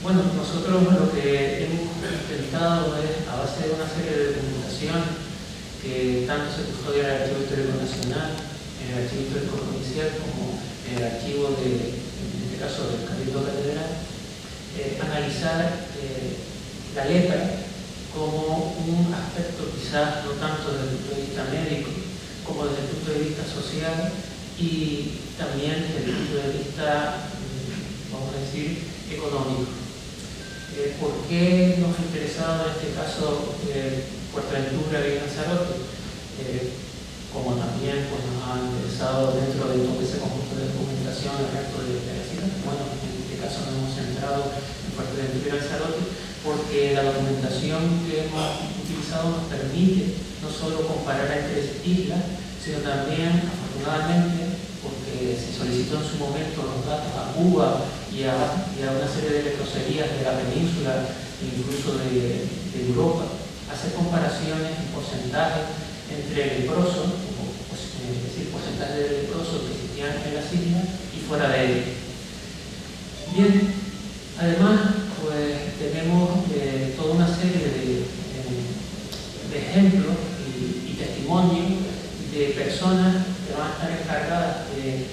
Bueno, nosotros lo que hemos intentado es, a base de una serie de documentación que tanto se custodia en el Archivo Histórico Nacional, en el Archivo Histórico Provincial, como en el archivo en este caso del Cabildo Catedral, analizar la lepra como un aspecto quizás no tanto desde el punto de vista médico, como desde el punto de vista social y también desde el punto de vista, vamos a decir, económico. ¿Por qué nos ha interesado en este caso Fuerteventura y Lanzarote? Como también pues, nos ha interesado dentro de todo ese conjunto de documentación el resto de la ciudad. Bueno, en este caso nos hemos centrado en Fuerteventura y Lanzarote porque la documentación que hemos utilizado nos permite no solo comparar entre islas, sino también, afortunadamente, porque se solicitó en su momento los datos a Cuba y a una serie de leproserías de la península, incluso de Europa, hacer comparaciones en porcentajes entre leprosos, es decir, porcentajes de leprosos que existían en las islas y fuera de ellas. Bien, además, pues tenemos toda una serie de ejemplos y testimonios de personas que van a estar encargadas de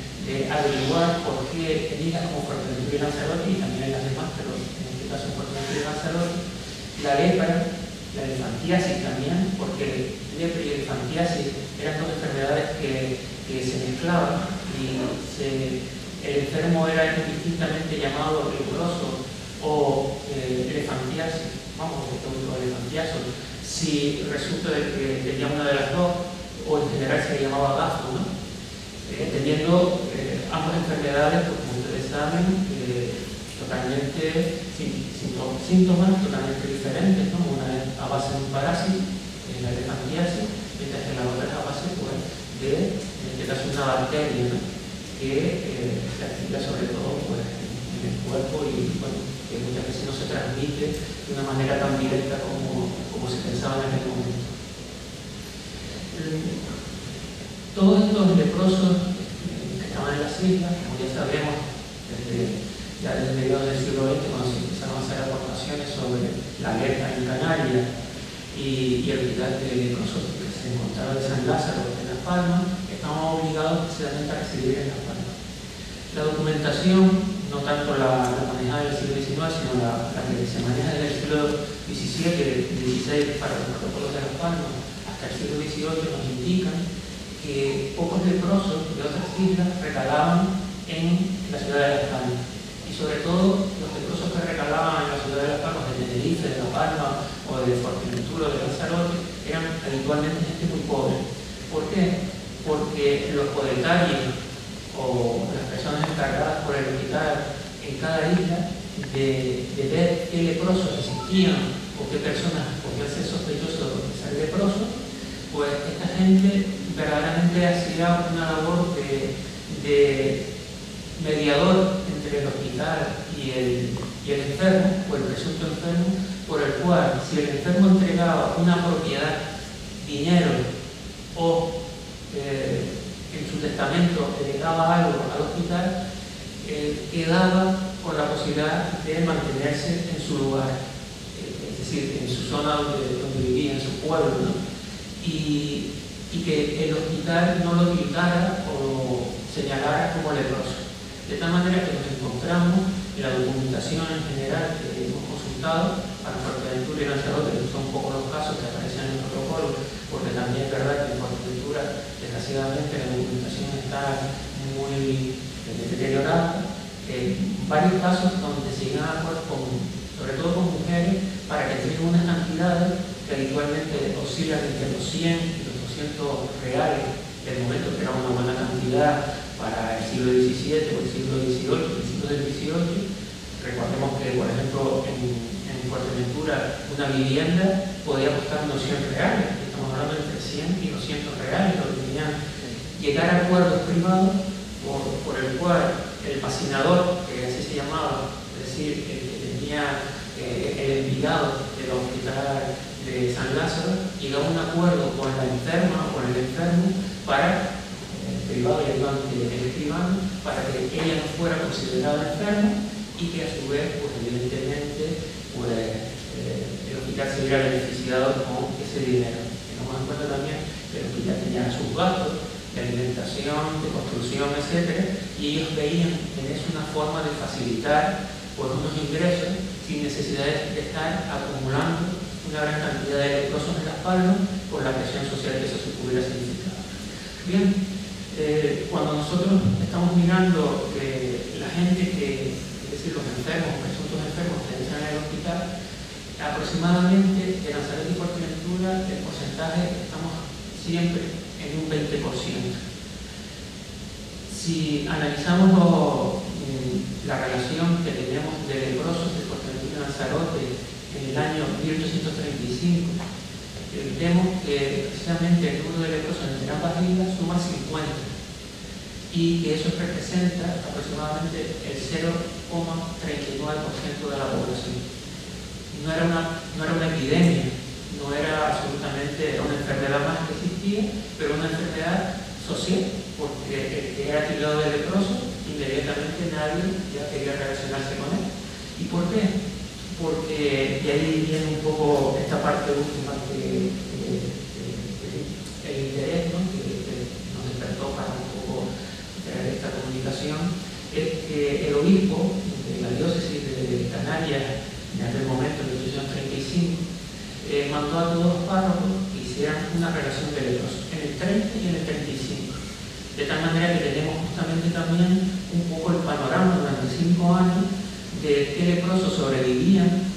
averiguar por qué en islas como Fuerteventura y Lanzarote, y también en las demás, pero en este caso en Fuerteventura y Lanzarote, la lepra, la elefantiasis también, porque lepra y elefantiasis eran dos enfermedades que se mezclaban y el enfermo era indistintamente llamado leproso o elefantiasis, vamos, o elefantiasis, si resulta de que tenía una de las dos, o en general se le llamaba gafo, ¿no? Teniendo ambas enfermedades, pues, como ustedes saben, totalmente síntomas totalmente diferentes, ¿no? Una es a base de un parásito, la elefantiasis, mientras que la otra es a base pues, de, en este caso, una bacteria, ¿no? Que se activa sobre todo pues, en el cuerpo y bueno, que muchas veces no se transmite de una manera tan directa como se pensaba en aquel momento. Todos estos leprosos que estaban en las islas, como ya sabemos, desde mediados del siglo XX, cuando se empezaron a hacer aportaciones sobre la lepra en Canarias y el hospital de leprosos que se encontraba en San Lázaro, en Las Palmas, estaban obligados precisamente a residir en Las Palmas. La documentación, no tanto la manejada del siglo XIX, sino la que se maneja desde el siglo XVII, XVI para los protocolos de Las Palmas, hasta el siglo XVIII, nos indican que pocos leprosos de otras islas recalaban en la ciudad de Las Palmas. Y sobre todo, los leprosos que recalaban en la ciudad de Las Palmas, de Tenerife, de La Palma, o de Fuerteventura, o de Lanzarote, eran habitualmente gente muy pobre. ¿Por qué? Porque los podetarios o las personas encargadas por el hospital en cada isla de ver qué leprosos existían o qué personas podían ser sospechosos de ser leprosos, pues esta gente verdaderamente hacía una labor de mediador entre el hospital y el enfermo, o el presunto enfermo, por el cual, si el enfermo entregaba una propiedad, dinero, o en su testamento heredaba algo al hospital, quedaba con la posibilidad de mantenerse en su lugar, es decir, en su zona donde vivía, en su pueblo, ¿no? Y que el hospital no lo tildara o señalara como leproso. De tal manera que nos encontramos en la documentación en general que hemos consultado para Fuerteventura y Lanzarote, que son un poco los casos que aparecen en el protocolo, porque también es verdad que en Fuerteventura, desgraciadamente, la documentación está muy deteriorada. Varios casos donde se llegan a acuerdos sobre todo con mujeres, para que entreguen unas cantidades que habitualmente oscilan entre los 100 y los 200 reales del momento, que era una buena cantidad para el siglo XVII o el siglo XVIII, principios del XVIII. Recordemos que, por ejemplo, en Fuerteventura una vivienda podía costar unos 100 reales, estamos hablando entre 100 y 200 reales, lo que tenían. Llegar a acuerdos privados por el cual el pacinador, que así se llamaba, es decir, el que tenía el enviado del hospital de San Lázaro, llegaba a un acuerdo con la enferma o con el enfermo para privado y ayudante el escribano, para que ella no fuera considerada enferma y que a su vez, pues evidentemente, pues, el hospital se hubiera beneficiado con ese dinero. Tengamos en cuenta también que el hospital tenía sus gastos de alimentación, de construcción, etc. Y ellos veían en eso una forma de facilitar por unos ingresos sin necesidad de estar acumulando una gran cantidad de leprosos en las palmas por la presión social que eso hubiera significado. Bien, cuando nosotros estamos mirando la gente es decir, los enfermos, presuntos enfermos que entran en el hospital, aproximadamente de Lanzarote y Fuerteventura el porcentaje estamos siempre en un 20%. Si analizamos la relación que tenemos de leprosos de Fuerteventura y Lanzarote en el año 1835, vemos que precisamente el número de leprosos entre ambas islas suma 50 y que eso representa aproximadamente el 0,39% de la población. No era una epidemia, no era absolutamente una enfermedad más que existía, pero una enfermedad social, porque el que era tildado de leproso, inmediatamente nadie ya quería relacionarse con él. ¿Y por qué? Porque de ahí viene un poco esta parte última que el interés, ¿no?, que nos despertó para un poco traer esta comunicación, es que el obispo de la diócesis de Canarias en aquel momento, en 1835, mandó a todos los párrocos que hicieran una relación de leprosos en el 30 y en el 35. De tal manera que tenemos justamente también un poco el panorama durante 5 años de qué leprosos sobrevivían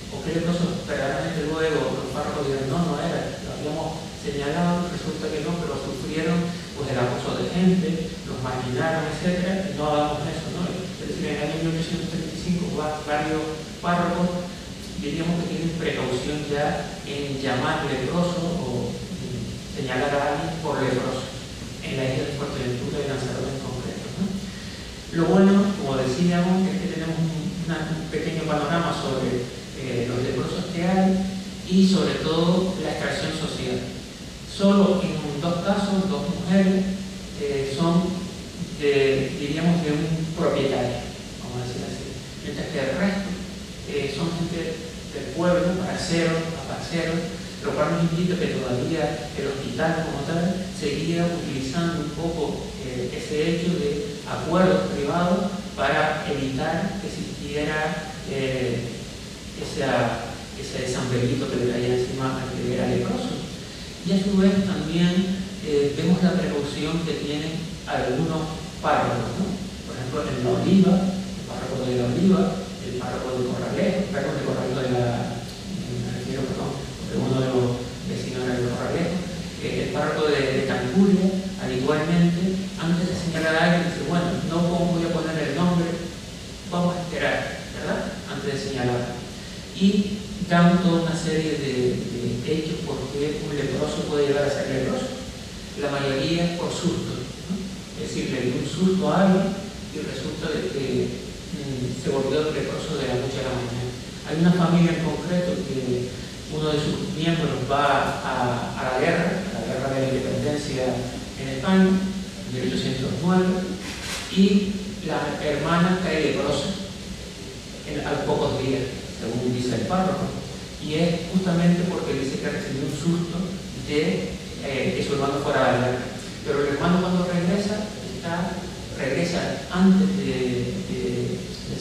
o qué leprosos verdaderamente luego los párrocos dijeron no era, lo habíamos señalado, resulta que no, pero sufrieron pues el acoso de gente, los marginaron, etc. Y no hagamos eso, ¿no? Es decir, en el año 1835 varios párrocos diríamos que tienen precaución ya en llamar leproso o señalar a alguien por leproso en la isla de Fuerteventura y Lanzarote en concreto, ¿no? Lo bueno, como decíamos, es que tenemos un pequeño panorama sobre los leprosos que hay y sobre todo la extracción social. Solo en 2 casos, 2 mujeres son diríamos de un propietario, vamos a decir así, mientras que el resto son gente del pueblo, aparceros, lo cual nos indica que todavía el hospital como tal seguía utilizando un poco ese hecho de acuerdos privados para evitar que existiera ese San Benito que le caía encima al que era leproso. Y a su vez también vemos la precaución que tienen algunos párrocos, ¿no? Por ejemplo, en La Oliva, el párroco de La Oliva, el párroco de Corralejo, me refiero, porque uno de los vecinos era de Corralejo, el párroco de Cancuria, al igualmente, antes de señalar a alguien, dice, bueno, no voy a poner el nombre, vamos a esperar, ¿verdad?, antes de señalar. Y dan toda una serie de hechos por qué un leproso puede llegar a ser leproso. La mayoría es por susto, ¿no? Es decir, le dio un susto a alguien y resulta de que se volvió leproso de la noche a la mañana. Hay una familia en concreto que uno de sus miembros va a la guerra de la independencia en España, en 1809, y la hermana cae leprosa a los pocos días, según dice el párroco, y es justamente porque dice que recibió un susto de que su hermano fuera a la guerra. Pero el hermano cuando regresa antes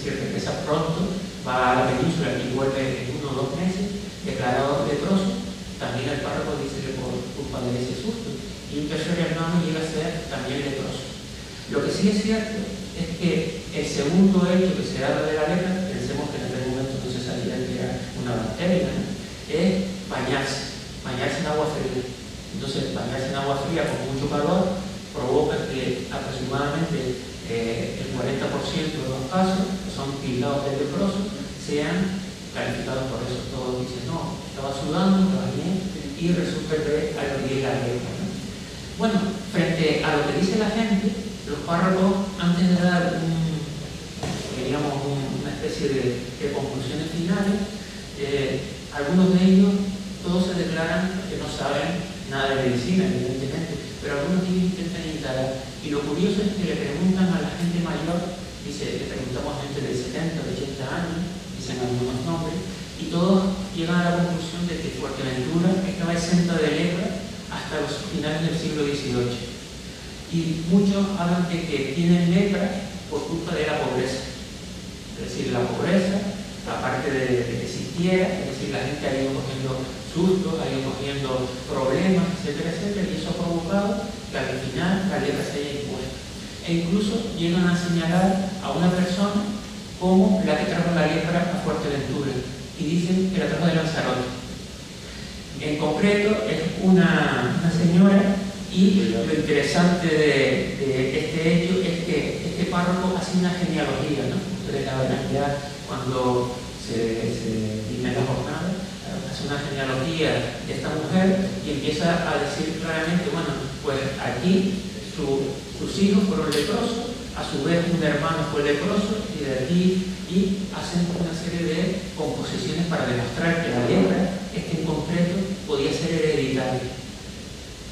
regresa pronto, va a la península y vuelve en 1 o 2 meses, declarado leproso. También el párroco dice que por culpa de ese susto. Y un tercer hermano llega a ser también leproso. Lo que sí es cierto es que el segundo hecho que se habla de la lepra, pensemos que en aquel momento no se sabía que era una bacteria, ¿no?, es bañarse en agua fría. Entonces, bañarse en agua fría con mucho calor provoca que aproximadamente el 40% de los casos que son tildados de leprosos sean calificados por eso. Todos dicen, no, estaba sudando, me bañé y resulta que albergué la lepra, ¿no? Bueno, frente a lo que dice la gente, los párrocos, antes de dar una especie de conclusiones finales, algunos de ellos, todos se declaran que no saben nada de medicina, evidentemente, pero algunos de ellos intentan indagar. Y lo curioso es que le preguntan a la gente mayor dice, le preguntamos a gente de 70, de 80 años, dicen algunos nombres, y todos llegan a la conclusión de que Fuerteventura estaba exenta de lepra hasta los finales del siglo XVIII. Y muchos hablan de que tienen lepra por culpa de la pobreza. Es decir, la pobreza, aparte de que existiera, es decir, la gente ha ido cogiendo sustos, ha ido cogiendo problemas, etcétera, etcétera, y eso ha provocado que al final la lepra se haya impuesto. E incluso llegan a señalar a una persona como la que trajo la lepra a Fuerteventura, y dicen que la trajo de Lanzarote. En concreto es una señora, y lo interesante de este hecho es que este párroco hace una genealogía, ¿no? Ustedes la verán ya cuando se dime la jornada, hace una genealogía de esta mujer y empieza a decir claramente, bueno, pues aquí sus hijos fueron leprosos, a su vez un hermano fue leproso, y de aquí, y hacen una serie de composiciones para demostrar que la lepra, en concreto, podía ser hereditaria.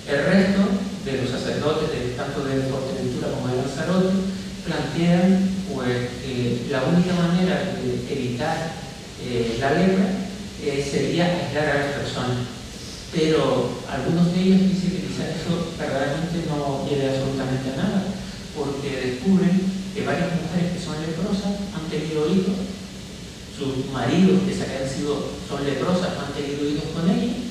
El resto de los sacerdotes, tanto de Fuerteventura como de Lanzarote, plantean pues, que la única manera de evitar la lepra sería aislar a las personas. Pero algunos de ellos dicen que quizás eso verdaderamente no lleve absolutamente a nada, porque descubren que varias mujeres que son leprosas han tenido hijos, sus maridos que son leprosas han tenido hijos con ellas,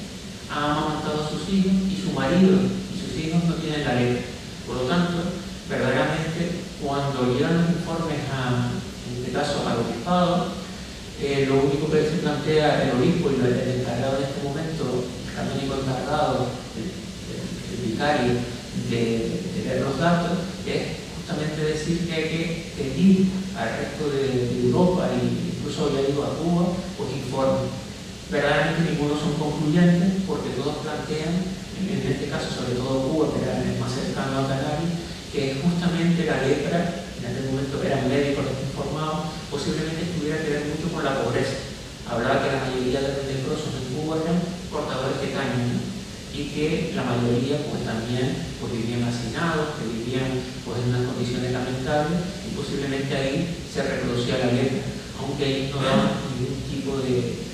han amamantado a sus hijos y su marido y sus hijos no tienen la lepra. Por lo tanto, verdaderamente, cuando llegan los informes en este caso al obispado, lo único que se plantea el obispo y el encargado en este momento, el canónico encargado, el vicario de leer los datos, es justamente decir que hay que pedir al resto de Europa e incluso ya digo a Cuba, pues informes. Verdaderamente ninguno son concluyentes porque todos plantean, en este caso sobre todo Cuba, que era el más cercano a Canarias, que justamente la lepra, en aquel momento eran médicos los que informaban, posiblemente tuviera que ver mucho con la pobreza. Hablaba que la mayoría de los leprosos en Cuba eran portadores de caña, ¿no? Y que la mayoría pues también pues, vivían hacinados, que vivían pues, en unas condiciones lamentables, y posiblemente ahí se reproducía la lepra, aunque ellos no daban ningún tipo de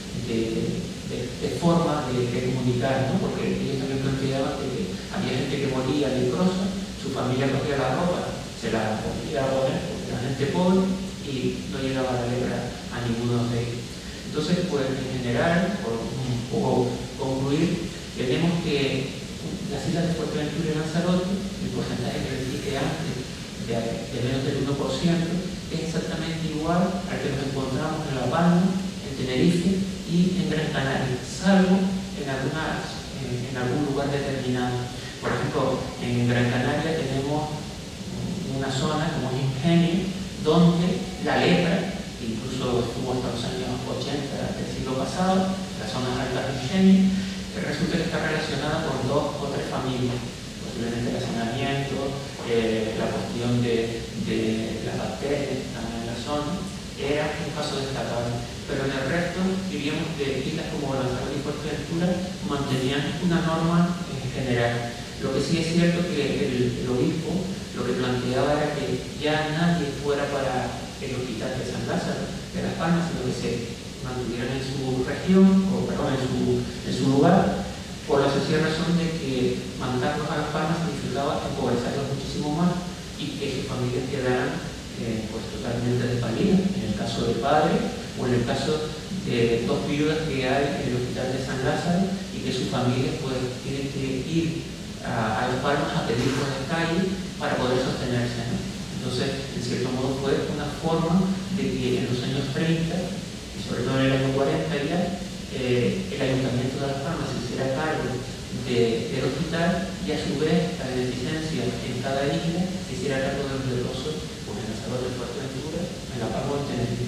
forma de comunicar, ¿no? Porque ellos también planteaban que había gente que moría leprosa, su familia cogía la ropa, se la podía poner porque era gente pobre y no llegaba la lepra a ninguno de ellos. Entonces, pues en general, por un poco concluir, tenemos que las islas de Fuerteventura y Lanzarote, el porcentaje que les dije antes, de menos del 1%, es exactamente igual al que nos encontramos en La Palma, en Tenerife y en Gran Canaria, salvo en algún lugar determinado. Por ejemplo, en Gran Canaria tenemos una zona como es Ingenio, donde la lepra, incluso estuvo hasta los años 80 del siglo pasado, las zonas altas de Ingenio, resulta que está relacionada con 2 o 3 familias, posiblemente el hacinamiento, la cuestión de las bacterias también en la zona, era un caso destacable. Pero en el resto, diríamos que islas como Lanzarote y Fuerteventura mantenían una norma general. Lo que sí es cierto que el obispo lo que planteaba era que ya nadie fuera para el hospital de San Lázaro de Las Palmas, sino que se mantuvieran en su región, en su lugar, por la sencilla razón de que mandarlos a Las Palmas significaba empobrecerlos muchísimo más y que sus familias quedaran pues totalmente desvalidas, en el caso del padre o en el caso de 2 viudas que hay en el hospital de San Lázaro y que sus familias pues tienen que ir a Las Palmas a pedir por las calles para poder sostenerse, ¿no? Entonces, en cierto modo fue una forma de que en los años 30 y sobre todo en el año 40 ya el Ayuntamiento de Las Palmas se hiciera cargo del hospital y a su vez la beneficencia en cada isla se hiciera cargo de los leprosos, pues en Lanzarote, en Fuerteventura, en La Palma, en Tenerife.